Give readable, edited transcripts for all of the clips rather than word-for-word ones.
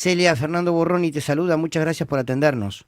Celia, Fernando Borroni te saluda, muchas gracias por atendernos.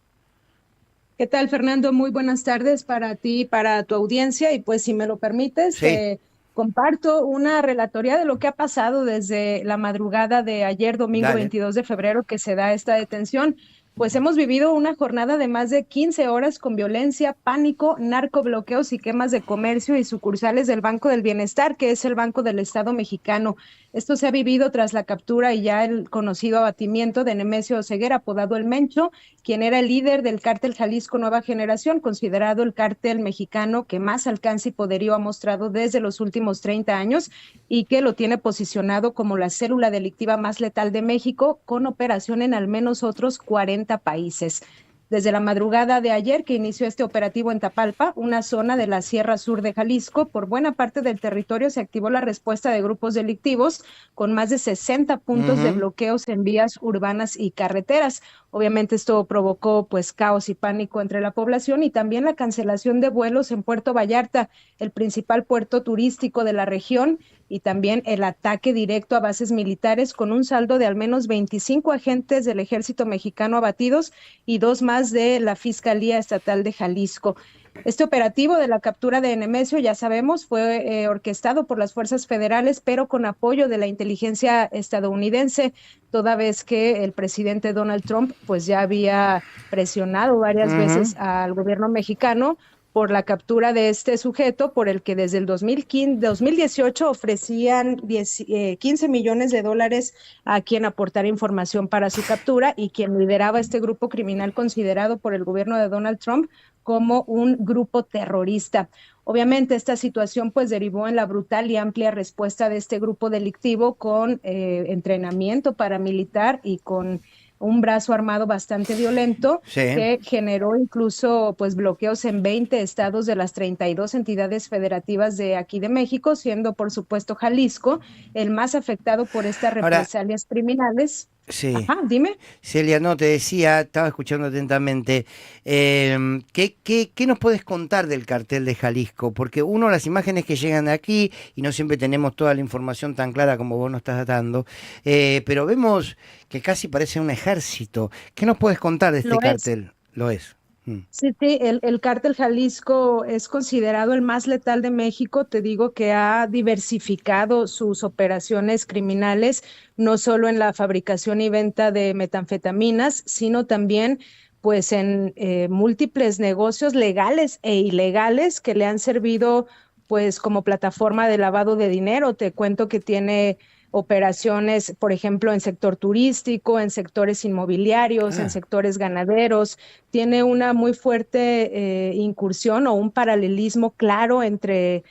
¿Qué tal, Fernando? Muy buenas tardes para ti y para tu audiencia. Y pues, si me lo permites, Sí, te comparto una relatoría de lo que ha pasado desde la madrugada de ayer, domingo dale. 22 de febrero, que se da esta detención. Pues hemos vivido una jornada de más de 15 horas con violencia, pánico, narcobloqueos y quemas de comercio y sucursales del Banco del Bienestar, que es el Banco del Estado mexicano. Esto se ha vivido tras la captura y ya el conocido abatimiento de Nemesio Oseguera, apodado El Mencho, quien era el líder del cártel Jalisco Nueva Generación, considerado el cártel mexicano que más alcance y poderío ha mostrado desde los últimos 30 años y que lo tiene posicionado como la célula delictiva más letal de México, con operación en al menos otros 40 países. Desde la madrugada de ayer que inició este operativo en Tapalpa, una zona de la Sierra Sur de Jalisco, por buena parte del territorio se activó la respuesta de grupos delictivos con más de 60 puntos de Ujú. bloqueos en vías urbanas y carreteras. Obviamente esto provocó pues caos y pánico entre la población y también la cancelación de vuelos en Puerto Vallarta, el principal puerto turístico de la región, y también el ataque directo a bases militares con un saldo de al menos 25 agentes del ejército mexicano abatidos y dos más de la Fiscalía Estatal de Jalisco. Este operativo de la captura de Nemesio, ya sabemos, fue orquestado por las fuerzas federales, pero con apoyo de la inteligencia estadounidense, toda vez que el presidente Donald Trump pues ya había presionado varias Ujú. veces al gobierno mexicano por la captura de este sujeto, por el que desde el 2018 ofrecían 15 millones de dólares a quien aportara información para su captura, y quien lideraba este grupo criminal considerado por el gobierno de Donald Trump como un grupo terrorista. Obviamente esta situación pues derivó en la brutal y amplia respuesta de este grupo delictivo con entrenamiento paramilitar y con un brazo armado bastante violento, Sí. que generó incluso pues bloqueos en 20 estados de las 32 entidades federativas de aquí de México, siendo por supuesto Jalisco el más afectado por estas Ahora, represalias criminales. sí. Ajá, dime. Celia, no, te decía, estaba escuchando atentamente, ¿qué nos puedes contar del cartel de Jalisco? Porque uno, las imágenes que llegan de aquí, y no siempre tenemos toda la información tan clara como vos nos estás dando, pero vemos que casi parece un ejército. ¿Qué nos puedes contar de este Lo es. cartel? Lo es. Mm. Sí, sí, el cártel Jalisco es considerado el más letal de México. Te digo que ha diversificado sus operaciones criminales, no solo en la fabricación y venta de metanfetaminas, sino también pues en múltiples negocios legales e ilegales que le han servido pues como plataforma de lavado de dinero. Te cuento que tiene operaciones, por ejemplo, en sector turístico, en sectores inmobiliarios, en Ah, sectores ganaderos. Tiene una muy fuerte incursión o un paralelismo claro entre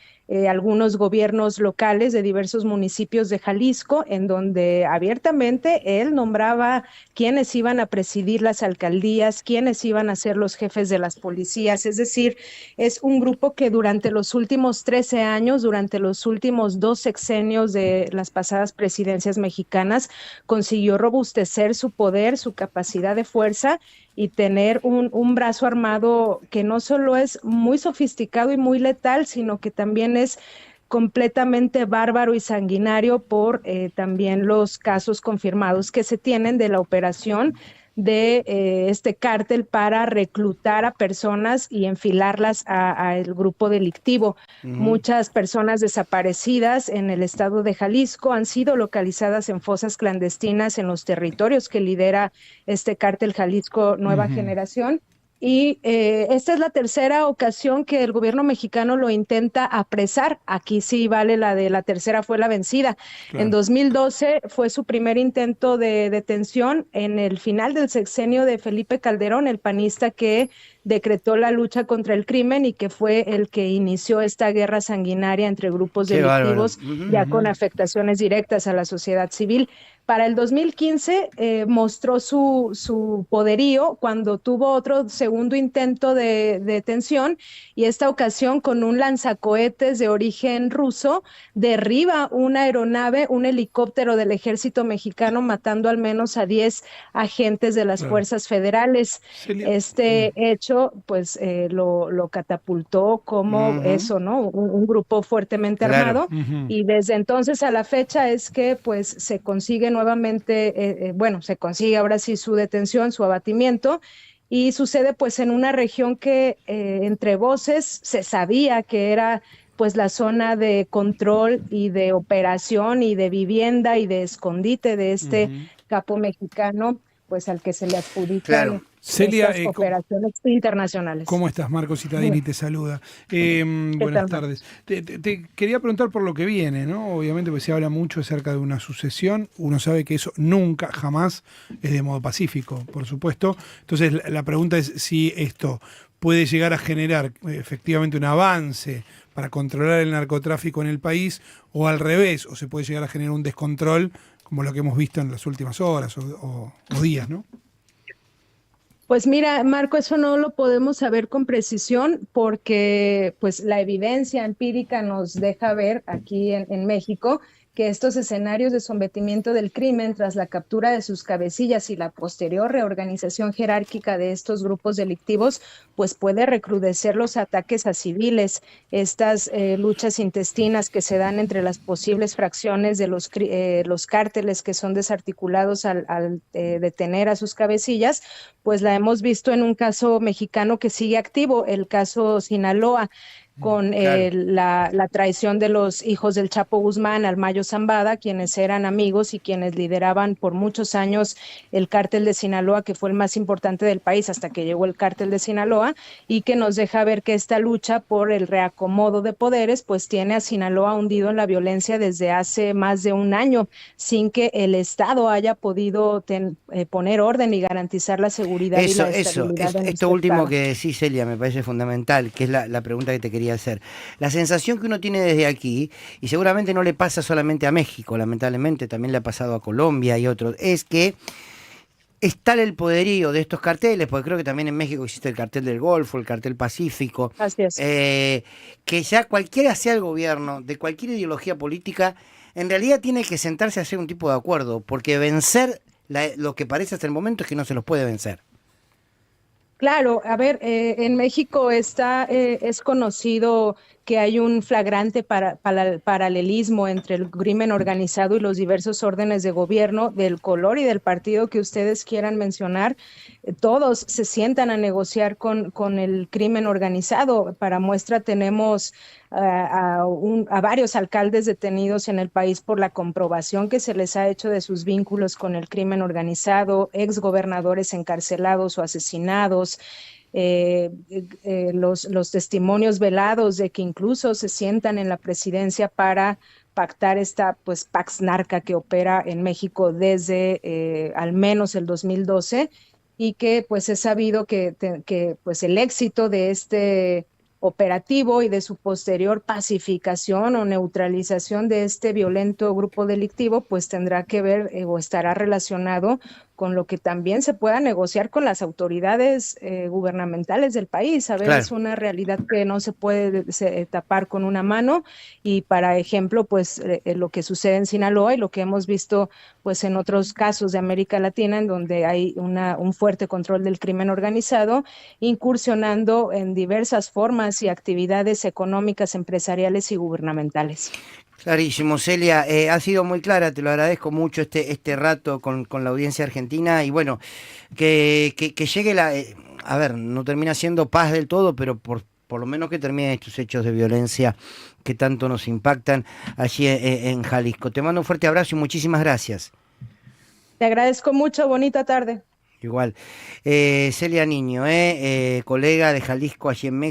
algunos gobiernos locales de diversos municipios de Jalisco, en donde abiertamente él nombraba quiénes iban a presidir las alcaldías, quiénes iban a ser los jefes de las policías. Es decir, es un grupo que durante los últimos 13 años, durante los últimos dos sexenios de las pasadas presidencias mexicanas, consiguió robustecer su poder, su capacidad de fuerza, y tener un brazo armado que no solo es muy sofisticado y muy letal, sino que también es completamente bárbaro y sanguinario por también los casos confirmados que se tienen de la operación de este cártel para reclutar a personas y enfilarlas a el grupo delictivo. ujú. Muchas personas desaparecidas en el estado de Jalisco han sido localizadas en fosas clandestinas en los territorios que lidera este cártel Jalisco Nueva Ujú. Generación. Y esta es la tercera ocasión que el gobierno mexicano lo intenta apresar. Aquí sí vale la de la tercera fue la vencida. En Claro. 2012 fue su primer intento de detención en el final del sexenio de Felipe Calderón, el panista que decretó la lucha contra el crimen y que fue el que inició esta guerra sanguinaria entre grupos Qué bárbaro. delictivos, Ujú. ya con Ujú. afectaciones directas a la sociedad civil. Para el 2015 mostró su poderío cuando tuvo otro segundo intento de detención, y esta ocasión con un lanzacohetes de origen ruso derriba una aeronave, un helicóptero del ejército mexicano, matando al menos a 10 agentes de las Claro. fuerzas federales. Celia, Este hecho pues lo catapultó como Ujú. eso, ¿no? Grupo fuertemente Claro. armado, ujú, y desde entonces a la fecha es que pues se consigue nuevamente, bueno, se consigue ahora sí su detención, su abatimiento, y sucede pues en una región que entre voces se sabía que era pues la zona de control y de operación y de vivienda y de escondite de este capo mexicano, pues al que se le Claro. adjudican Celia, estas operaciones internacionales. ¿cómo estás? Marco Cittadini te saluda. ¿Qué Buenas tal, tardes. Te quería preguntar por lo que viene, ¿no? Obviamente, porque se habla mucho acerca de una sucesión. Uno sabe que eso nunca, jamás es de modo pacífico, por supuesto. Entonces, la pregunta es si esto puede llegar a generar efectivamente un avance para controlar el narcotráfico en el país, o al revés, o se puede llegar a generar un descontrol, como lo que hemos visto en las últimas horas o días, ¿no? Pues mira, Marco, eso no lo podemos saber con precisión porque pues la evidencia empírica nos deja ver aquí en México que estos escenarios de sometimiento del crimen tras la captura de sus cabecillas y la posterior reorganización jerárquica de estos grupos delictivos, pues puede recrudecer los ataques a civiles, estas luchas intestinas que se dan entre las posibles fracciones de los cárteles que son desarticulados al detener a sus cabecillas, pues la hemos visto en un caso mexicano que sigue activo, el caso Sinaloa, con Claro. la traición de los hijos del Chapo Guzmán al Mayo Zambada, quienes eran amigos y quienes lideraban por muchos años el cártel de Sinaloa, que fue el más importante del país hasta que llegó el cártel de Sinaloa, y que nos deja ver que esta lucha por el reacomodo de poderes pues tiene a Sinaloa hundido en la violencia desde hace más de un año, sin que el Estado haya podido poner orden y garantizar la seguridad y la estabilidad en Esto este último estado. que decís, Celia, me parece fundamental, que es la pregunta que te quería hacer. La sensación que uno tiene desde aquí, y seguramente no le pasa solamente a México, lamentablemente también le ha pasado a Colombia y otros, es que es tal el poderío de estos carteles, porque creo que también en México existe el cartel del Golfo, el cartel Pacífico, Así es. que ya cualquiera sea el gobierno, de cualquier ideología política, en realidad tiene que sentarse a hacer un tipo de acuerdo, porque vencer lo que parece hasta el momento es que no se los puede vencer. Claro, a ver, en México es conocido que hay un flagrante paralelismo entre el crimen organizado y los diversos órdenes de gobierno, del color y del partido que ustedes quieran mencionar. Todos se sientan a negociar con el crimen organizado. Para muestra tenemos a varios alcaldes detenidos en el país por la comprobación que se les ha hecho de sus vínculos con el crimen organizado, exgobernadores encarcelados o asesinados, los testimonios velados de que incluso se sientan en la presidencia para pactar esta pues Pax Narca que opera en México desde al menos el 2012 y que pues es sabido que pues el éxito de este operativo y de su posterior pacificación o neutralización de este violento grupo delictivo, pues tendrá que ver o estará relacionado con lo que también se pueda negociar con las autoridades gubernamentales del país. A ver, Claro. es una realidad que no se puede tapar con una mano y para ejemplo, pues lo que sucede en Sinaloa y lo que hemos visto pues en otros casos de América Latina en donde hay un fuerte control del crimen organizado, incursionando en diversas formas y actividades económicas, empresariales y gubernamentales. Clarísimo, Celia, ha sido muy clara, te lo agradezco mucho este rato con la audiencia argentina y bueno, que llegue a ver, no termina siendo paz del todo, pero por lo menos que terminen estos hechos de violencia que tanto nos impactan allí en Jalisco. Te mando un fuerte abrazo y muchísimas gracias. Te agradezco mucho, bonita tarde. Igual. Celia Niño, colega de Jalisco allí en México.